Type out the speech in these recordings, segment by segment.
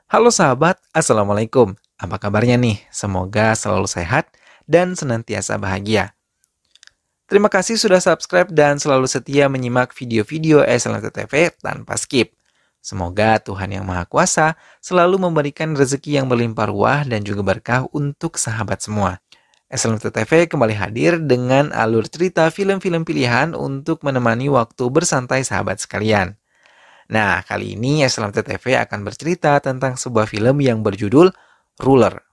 Halo sahabat, Assalamualaikum. Apa kabarnya nih? Semoga selalu sehat dan senantiasa bahagia. Terima kasih sudah subscribe dan selalu setia menyimak video-video SLNT TV tanpa skip. Semoga Tuhan Yang Maha Kuasa selalu memberikan rezeki yang berlimpah ruah dan juga berkah untuk sahabat semua. SLNT TV kembali hadir dengan alur cerita film-film pilihan untuk menemani waktu bersantai sahabat sekalian. Nah, kali ini SLNT TV akan bercerita tentang sebuah film yang berjudul Ruler.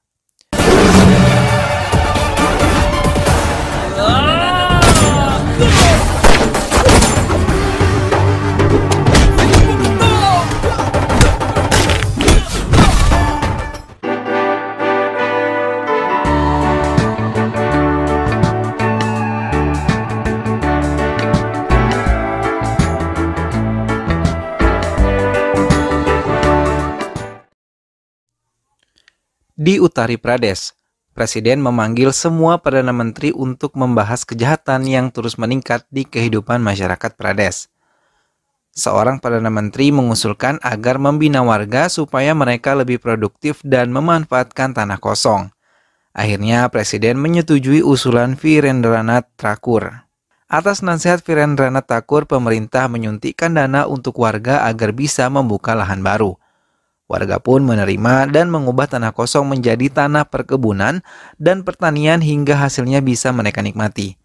Di Uttar Pradesh, Presiden memanggil semua Perdana Menteri untuk membahas kejahatan yang terus meningkat di kehidupan masyarakat Pradesh. Seorang Perdana Menteri mengusulkan agar membina warga supaya mereka lebih produktif dan memanfaatkan tanah kosong. Akhirnya, Presiden menyetujui usulan Virendranath Thakur. Atas nasihat Virendranath Thakur, pemerintah menyuntikkan dana untuk warga agar bisa membuka lahan baru. Warga pun menerima dan mengubah tanah kosong menjadi tanah perkebunan dan pertanian hingga hasilnya bisa mereka nikmati.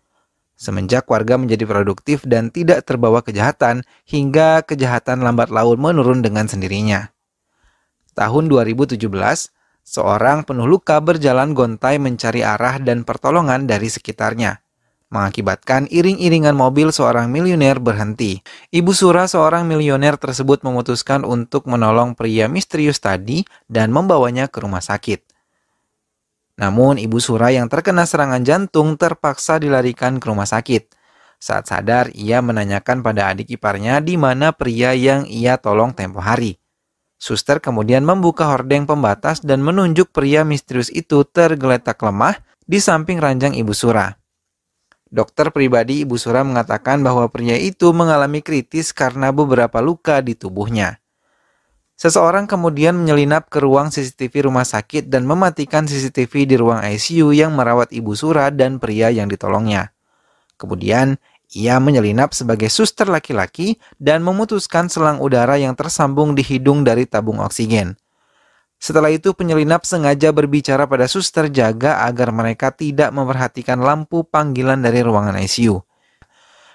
Semenjak warga menjadi produktif dan tidak terbawa kejahatan, hingga kejahatan lambat laun menurun dengan sendirinya. Tahun 2017, seorang penuh luka berjalan gontai mencari arah dan pertolongan dari sekitarnya, mengakibatkan iring-iringan mobil seorang miliuner berhenti. Ibu Sura seorang milioner tersebut memutuskan untuk menolong pria misterius tadi dan membawanya ke rumah sakit. Namun Ibu Sura yang terkena serangan jantung terpaksa dilarikan ke rumah sakit. Saat sadar, ia menanyakan pada adik iparnya di mana pria yang ia tolong tempo hari. Suster kemudian membuka hordeng pembatas dan menunjuk pria misterius itu tergeletak lemah di samping ranjang Ibu Sura. Dokter pribadi Ibu Sura mengatakan bahwa pria itu mengalami kritis karena beberapa luka di tubuhnya. Seseorang kemudian menyelinap ke ruang CCTV rumah sakit dan mematikan CCTV di ruang ICU yang merawat Ibu Sura dan pria yang ditolongnya. Kemudian, ia menyelinap sebagai suster laki-laki dan memutuskan selang udara yang tersambung di hidung dari tabung oksigen. Setelah itu penyelinap sengaja berbicara pada suster jaga agar mereka tidak memperhatikan lampu panggilan dari ruangan ICU.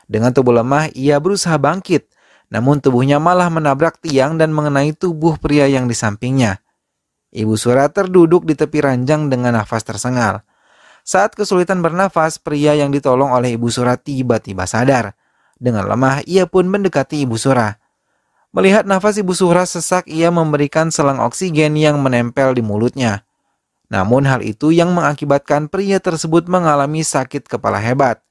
Dengan tubuh lemah, ia berusaha bangkit, namun tubuhnya malah menabrak tiang dan mengenai tubuh pria yang di sampingnya. Ibu Sura terduduk di tepi ranjang dengan nafas tersengal. Saat kesulitan bernafas, pria yang ditolong oleh Ibu Sura tiba-tiba sadar. Dengan lemah, ia pun mendekati Ibu Sura. Melihat nafas Ibu Sura sesak, ia memberikan selang oksigen yang menempel di mulutnya. Namun hal itu yang mengakibatkan pria tersebut mengalami sakit kepala hebat.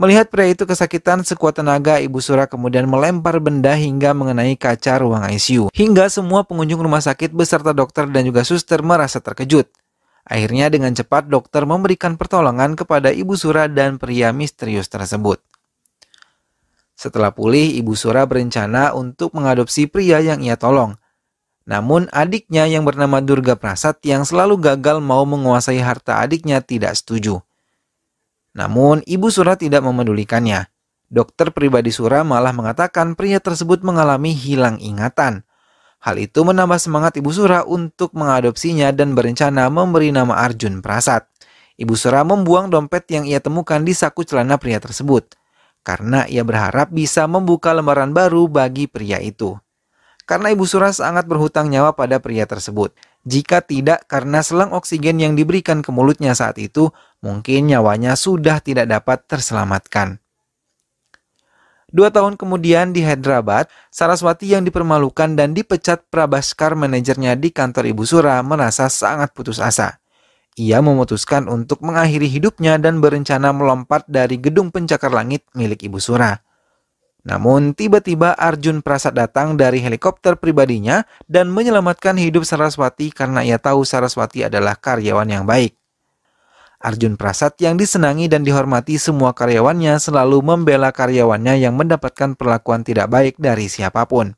Melihat pria itu kesakitan sekuat tenaga, Ibu Sura kemudian melempar benda hingga mengenai kaca ruang ICU. Hingga semua pengunjung rumah sakit beserta dokter dan juga suster merasa terkejut. Akhirnya dengan cepat dokter memberikan pertolongan kepada Ibu Sura dan pria misterius tersebut. Setelah pulih, Ibu Sura berencana untuk mengadopsi pria yang ia tolong. Namun adiknya yang bernama Durga Prasad yang selalu gagal mau menguasai harta adiknya tidak setuju. Namun Ibu Sura tidak memedulikannya. Dokter pribadi Sura malah mengatakan pria tersebut mengalami hilang ingatan. Hal itu menambah semangat Ibu Sura untuk mengadopsinya dan berencana memberi nama Arjun Prasad. Ibu Sura membuang dompet yang ia temukan di saku celana pria tersebut, karena ia berharap bisa membuka lembaran baru bagi pria itu. Karena Ibu Sura sangat berhutang nyawa pada pria tersebut. Jika tidak karena selang oksigen yang diberikan ke mulutnya saat itu, mungkin nyawanya sudah tidak dapat terselamatkan. 2 tahun kemudian di Hyderabad, Saraswati yang dipermalukan dan dipecat Prabhaskar manajernya di kantor Ibu Sura merasa sangat putus asa. Ia memutuskan untuk mengakhiri hidupnya dan berencana melompat dari gedung pencakar langit milik Ibu Sura. Namun tiba-tiba Arjun Prasad datang dari helikopter pribadinya dan menyelamatkan hidup Saraswati karena ia tahu Saraswati adalah karyawan yang baik. Arjun Prasad yang disenangi dan dihormati semua karyawannya selalu membela karyawannya yang mendapatkan perlakuan tidak baik dari siapapun.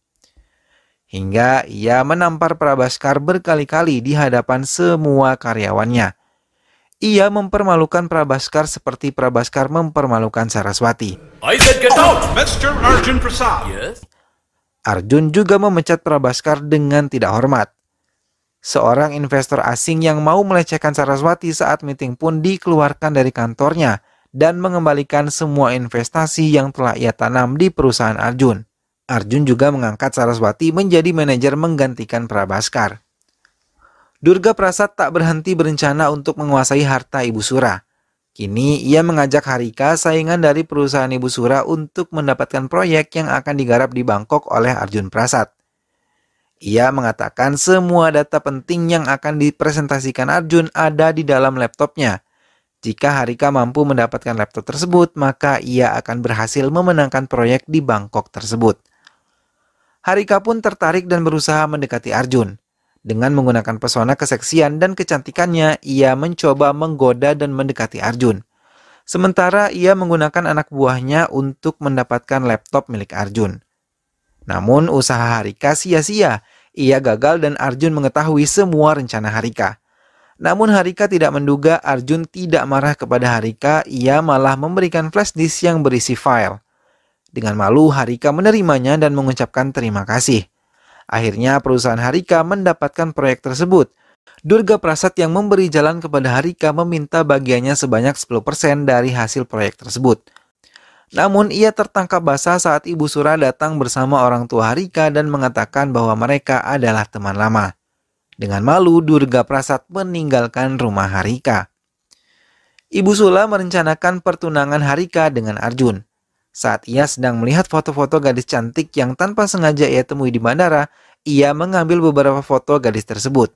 Hingga ia menampar Prabaskar berkali-kali di hadapan semua karyawannya. Ia mempermalukan Prabaskar seperti Prabaskar mempermalukan Saraswati. I said get out, Mr. Arjun Prasad. Yes. Arjun juga memecat Prabaskar dengan tidak hormat. Seorang investor asing yang mau melecehkan Saraswati saat meeting pun dikeluarkan dari kantornya dan mengembalikan semua investasi yang telah ia tanam di perusahaan Arjun. Arjun juga mengangkat Saraswati menjadi manajer menggantikan Prabaskar. Durga Prasad tak berhenti berencana untuk menguasai harta Ibu Sura. Kini ia mengajak Harika, saingan dari perusahaan Ibu Sura, untuk mendapatkan proyek yang akan digarap di Bangkok oleh Arjun Prasad. Ia mengatakan semua data penting yang akan dipresentasikan Arjun ada di dalam laptopnya. Jika Harika mampu mendapatkan laptop tersebut, maka ia akan berhasil memenangkan proyek di Bangkok tersebut. Harika pun tertarik dan berusaha mendekati Arjun. Dengan menggunakan pesona keseksian dan kecantikannya, ia mencoba menggoda dan mendekati Arjun. Sementara ia menggunakan anak buahnya untuk mendapatkan laptop milik Arjun. Namun usaha Harika sia-sia. Ia gagal dan Arjun mengetahui semua rencana Harika. Namun Harika tidak menduga Arjun tidak marah kepada Harika, ia malah memberikan flash disk yang berisi file. Dengan malu Harika menerimanya dan mengucapkan terima kasih. Akhirnya perusahaan Harika mendapatkan proyek tersebut. Durga Prasad yang memberi jalan kepada Harika meminta bagiannya sebanyak 10% dari hasil proyek tersebut. Namun ia tertangkap basah saat Ibu Sura datang bersama orang tua Harika dan mengatakan bahwa mereka adalah teman lama. Dengan malu Durga Prasad meninggalkan rumah Harika. Ibu Sula merencanakan pertunangan Harika dengan Arjun. Saat ia sedang melihat foto-foto gadis cantik yang tanpa sengaja ia temui di bandara, ia mengambil beberapa foto gadis tersebut.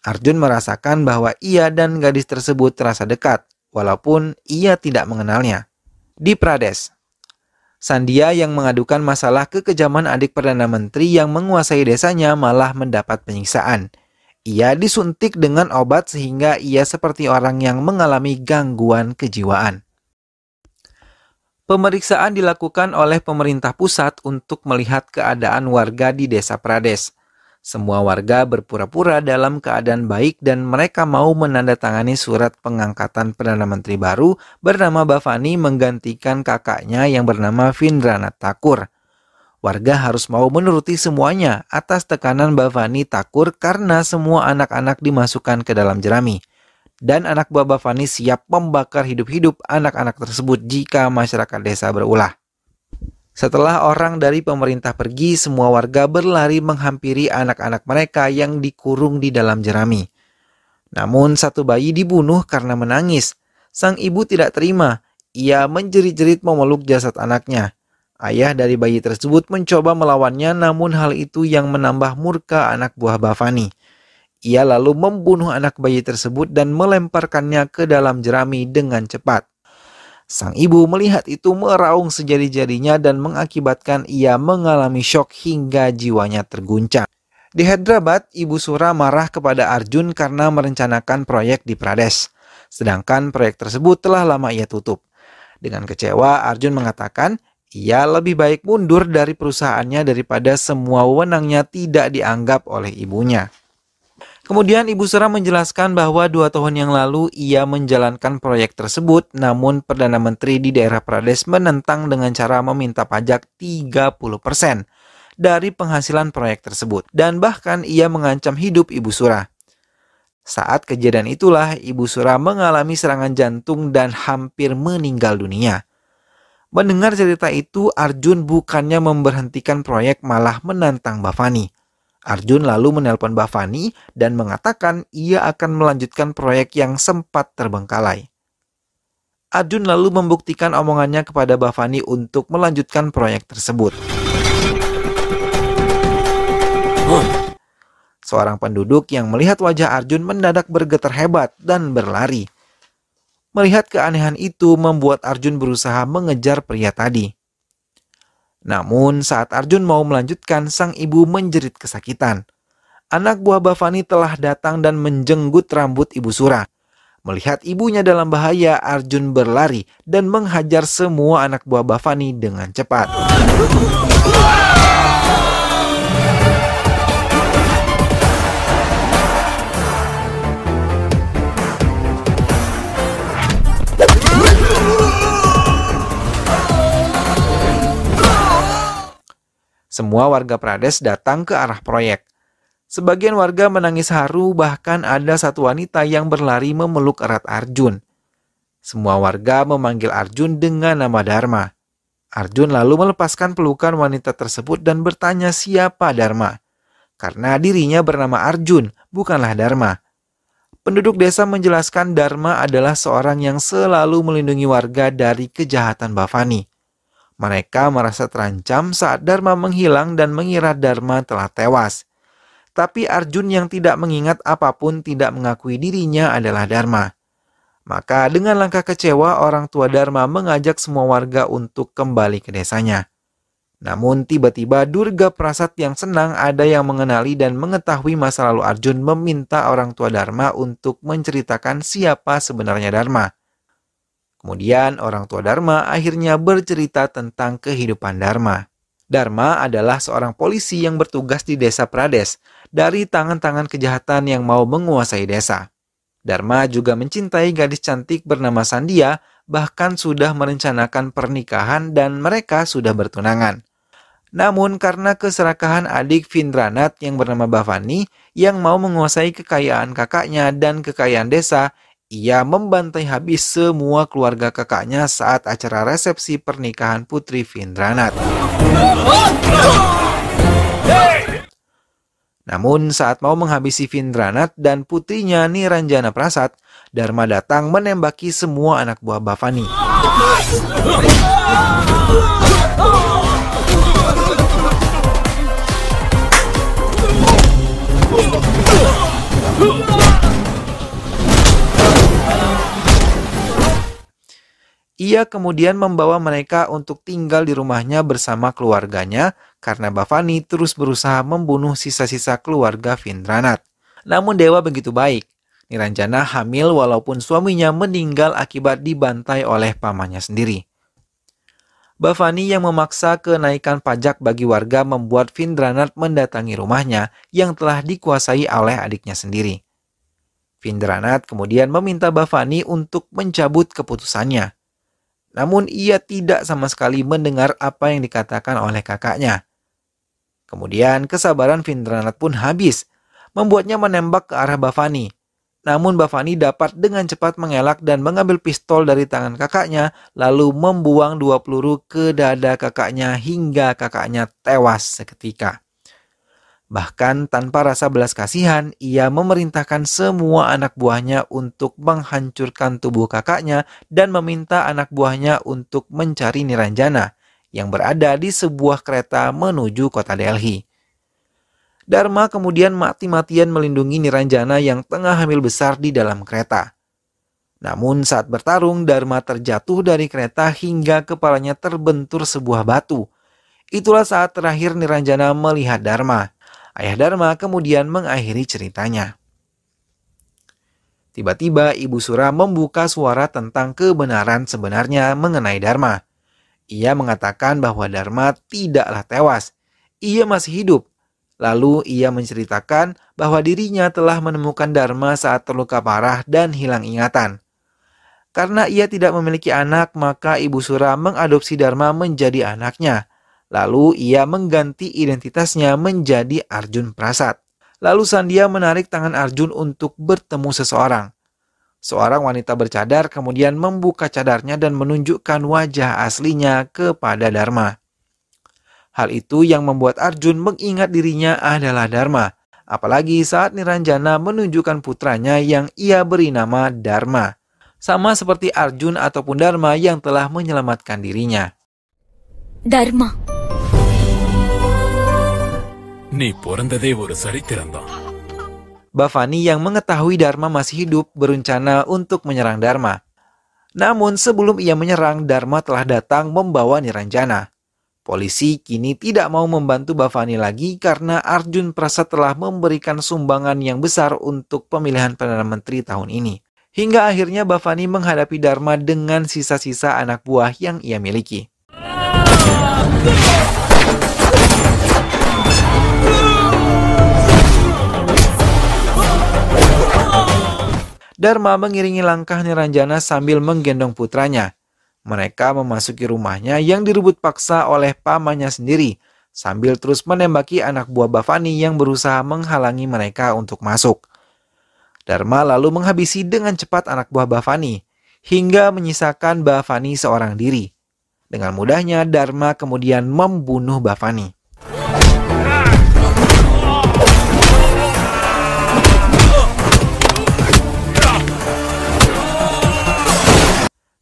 Arjun merasakan bahwa ia dan gadis tersebut terasa dekat, walaupun ia tidak mengenalnya. Di Pradesh, Sandhya yang mengadukan masalah kekejaman adik Perdana Menteri yang menguasai desanya malah mendapat penyiksaan. Ia disuntik dengan obat sehingga ia seperti orang yang mengalami gangguan kejiwaan. Pemeriksaan dilakukan oleh pemerintah pusat untuk melihat keadaan warga di desa Pradesh. Semua warga berpura-pura dalam keadaan baik dan mereka mau menandatangani surat pengangkatan Perdana Menteri baru bernama Bhavani menggantikan kakaknya yang bernama Vindranath Thakur. Warga harus mau menuruti semuanya atas tekanan Bhavani Thakur karena semua anak-anak dimasukkan ke dalam jerami. Dan anak buah Bhavani siap membakar hidup-hidup anak-anak tersebut jika masyarakat desa berulah. Setelah orang dari pemerintah pergi, semua warga berlari menghampiri anak-anak mereka yang dikurung di dalam jerami. Namun satu bayi dibunuh karena menangis. Sang ibu tidak terima. Ia menjerit-jerit memeluk jasad anaknya. Ayah dari bayi tersebut mencoba melawannya, namun hal itu yang menambah murka anak buah Bhavani. Ia lalu membunuh anak bayi tersebut dan melemparkannya ke dalam jerami dengan cepat. Sang ibu melihat itu meraung sejadi-jadinya dan mengakibatkan ia mengalami syok hingga jiwanya terguncang. Di Hyderabad, Ibu Sura marah kepada Arjun karena merencanakan proyek di Pradesh. Sedangkan proyek tersebut telah lama ia tutup. Dengan kecewa, Arjun mengatakan ia lebih baik mundur dari perusahaannya daripada semua wewenangnya tidak dianggap oleh ibunya. Kemudian Ibu Sura menjelaskan bahwa 2 tahun yang lalu ia menjalankan proyek tersebut, namun Perdana Menteri di daerah Pradesh menentang dengan cara meminta pajak 30% dari penghasilan proyek tersebut. Dan bahkan ia mengancam hidup Ibu Sura. Saat kejadian itulah Ibu Sura mengalami serangan jantung dan hampir meninggal dunia. Mendengar cerita itu, Arjun bukannya memberhentikan proyek malah menantang Bhavani. Arjun lalu menelpon Bhavani dan mengatakan ia akan melanjutkan proyek yang sempat terbengkalai. Arjun lalu membuktikan omongannya kepada Bhavani untuk melanjutkan proyek tersebut. Seorang penduduk yang melihat wajah Arjun mendadak bergetar hebat dan berlari. Melihat keanehan itu membuat Arjun berusaha mengejar pria tadi. Namun saat Arjun mau melanjutkan, sang ibu menjerit kesakitan. Anak buah Bhavani telah datang dan menjenggut rambut Ibu Sura. Melihat ibunya dalam bahaya, Arjun berlari dan menghajar semua anak buah Bhavani dengan cepat. Semua warga Pradesh datang ke arah proyek. Sebagian warga menangis haru, bahkan ada satu wanita yang berlari memeluk erat Arjun. Semua warga memanggil Arjun dengan nama Dharma. Arjun lalu melepaskan pelukan wanita tersebut dan bertanya siapa Dharma. Karena dirinya bernama Arjun, bukanlah Dharma. Penduduk desa menjelaskan Dharma adalah seorang yang selalu melindungi warga dari kejahatan Bhavani. Mereka merasa terancam saat Dharma menghilang dan mengira Dharma telah tewas. Tapi Arjun yang tidak mengingat apapun tidak mengakui dirinya adalah Dharma. Maka dengan langkah kecewa, orang tua Dharma mengajak semua warga untuk kembali ke desanya. Namun tiba-tiba Durga Prasad yang senang ada yang mengenali dan mengetahui masa lalu Arjun meminta orang tua Dharma untuk menceritakan siapa sebenarnya Dharma. Kemudian orang tua Dharma akhirnya bercerita tentang kehidupan Dharma. Dharma adalah seorang polisi yang bertugas di desa Pradesh dari tangan-tangan kejahatan yang mau menguasai desa. Dharma juga mencintai gadis cantik bernama Sandia, bahkan sudah merencanakan pernikahan dan mereka sudah bertunangan. Namun karena keserakahan adik Vindranath yang bernama Bhavani yang mau menguasai kekayaan kakaknya dan kekayaan desa, ia membantai habis semua keluarga kakaknya saat acara resepsi pernikahan putri Vindranath. Namun saat mau menghabisi Vindranath dan putrinya Niranjana Prasad, Dharma datang menembaki semua anak buah Bhavani. Ia kemudian membawa mereka untuk tinggal di rumahnya bersama keluarganya karena Bhavani terus berusaha membunuh sisa-sisa keluarga Vindranath. Namun dewa begitu baik. Niranjana hamil walaupun suaminya meninggal akibat dibantai oleh pamannya sendiri. Bhavani yang memaksa kenaikan pajak bagi warga membuat Vindranath mendatangi rumahnya yang telah dikuasai oleh adiknya sendiri. Vindranath kemudian meminta Bhavani untuk mencabut keputusannya. Namun ia tidak sama sekali mendengar apa yang dikatakan oleh kakaknya. Kemudian kesabaran Vindranath pun habis, membuatnya menembak ke arah Bhavani. Namun Bhavani dapat dengan cepat mengelak dan mengambil pistol dari tangan kakaknya, lalu membuang 2 peluru ke dada kakaknya hingga kakaknya tewas seketika. Bahkan tanpa rasa belas kasihan, ia memerintahkan semua anak buahnya untuk menghancurkan tubuh kakaknya dan meminta anak buahnya untuk mencari Niranjana yang berada di sebuah kereta menuju kota Delhi. Dharma kemudian mati-matian melindungi Niranjana yang tengah hamil besar di dalam kereta. Namun saat bertarung, Dharma terjatuh dari kereta hingga kepalanya terbentur sebuah batu. Itulah saat terakhir Niranjana melihat Dharma. Ayah Dharma kemudian mengakhiri ceritanya. Tiba-tiba Ibu Sura membuka suara tentang kebenaran sebenarnya mengenai Dharma. Ia mengatakan bahwa Dharma tidaklah tewas. Ia masih hidup. Lalu ia menceritakan bahwa dirinya telah menemukan Dharma saat terluka parah dan hilang ingatan. Karena ia tidak memiliki anak, maka Ibu Sura mengadopsi Dharma menjadi anaknya. Lalu ia mengganti identitasnya menjadi Arjun Prasad. Lalu Sandia menarik tangan Arjun untuk bertemu seseorang. Seorang wanita bercadar kemudian membuka cadarnya dan menunjukkan wajah aslinya kepada Dharma. Hal itu yang membuat Arjun mengingat dirinya adalah Dharma. Apalagi saat Niranjana menunjukkan putranya yang ia beri nama Dharma. Sama seperti Arjun ataupun Dharma yang telah menyelamatkan dirinya. Dharma. Bhavani yang mengetahui Dharma masih hidup berencana untuk menyerang Dharma. Namun sebelum ia menyerang, Dharma telah datang membawa Niranjana. Polisi kini tidak mau membantu Bhavani lagi karena Arjun Prasad telah memberikan sumbangan yang besar untuk pemilihan Perdana Menteri tahun ini. Hingga akhirnya Bhavani menghadapi Dharma dengan sisa-sisa anak buah yang ia miliki. Dharma mengiringi langkah Niranjana sambil menggendong putranya. Mereka memasuki rumahnya yang direbut paksa oleh pamannya sendiri, sambil terus menembaki anak buah Bhavani yang berusaha menghalangi mereka untuk masuk. Dharma lalu menghabisi dengan cepat anak buah Bhavani, hingga menyisakan Bhavani seorang diri. Dengan mudahnya, Dharma kemudian membunuh Bhavani.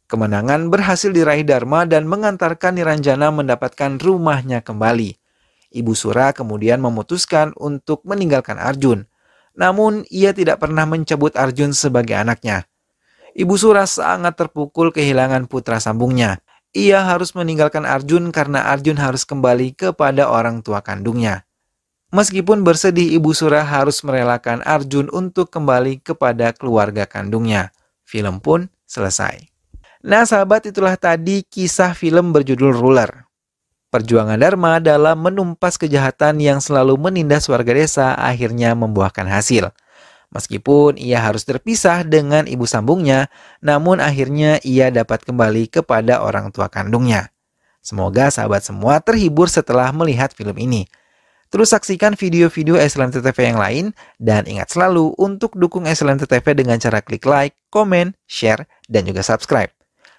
Kemenangan berhasil diraih Dharma dan mengantarkan Niranjana mendapatkan rumahnya kembali. Ibu Sura kemudian memutuskan untuk meninggalkan Arjun. Namun, ia tidak pernah mencabut Arjun sebagai anaknya. Ibu Sura sangat terpukul kehilangan putra sambungnya. Ia harus meninggalkan Arjun karena Arjun harus kembali kepada orang tua kandungnya. Meskipun bersedih, Ibu Sura harus merelakan Arjun untuk kembali kepada keluarga kandungnya. Film pun selesai. Nah sahabat, itulah tadi kisah film berjudul Ruler. Perjuangan Dharma dalam menumpas kejahatan yang selalu menindas warga desa akhirnya membuahkan hasil. Meskipun ia harus terpisah dengan ibu sambungnya, namun akhirnya ia dapat kembali kepada orang tua kandungnya. Semoga sahabat semua terhibur setelah melihat film ini. Terus saksikan video-video SLMT TV yang lain, dan ingat selalu untuk dukung SLMT TV dengan cara klik like, komen, share, dan juga subscribe.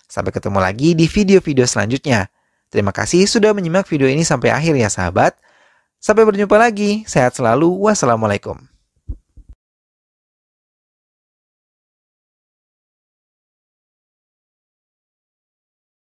Sampai ketemu lagi di video-video selanjutnya. Terima kasih sudah menyimak video ini sampai akhir ya sahabat. Sampai berjumpa lagi. Sehat selalu. Wassalamualaikum.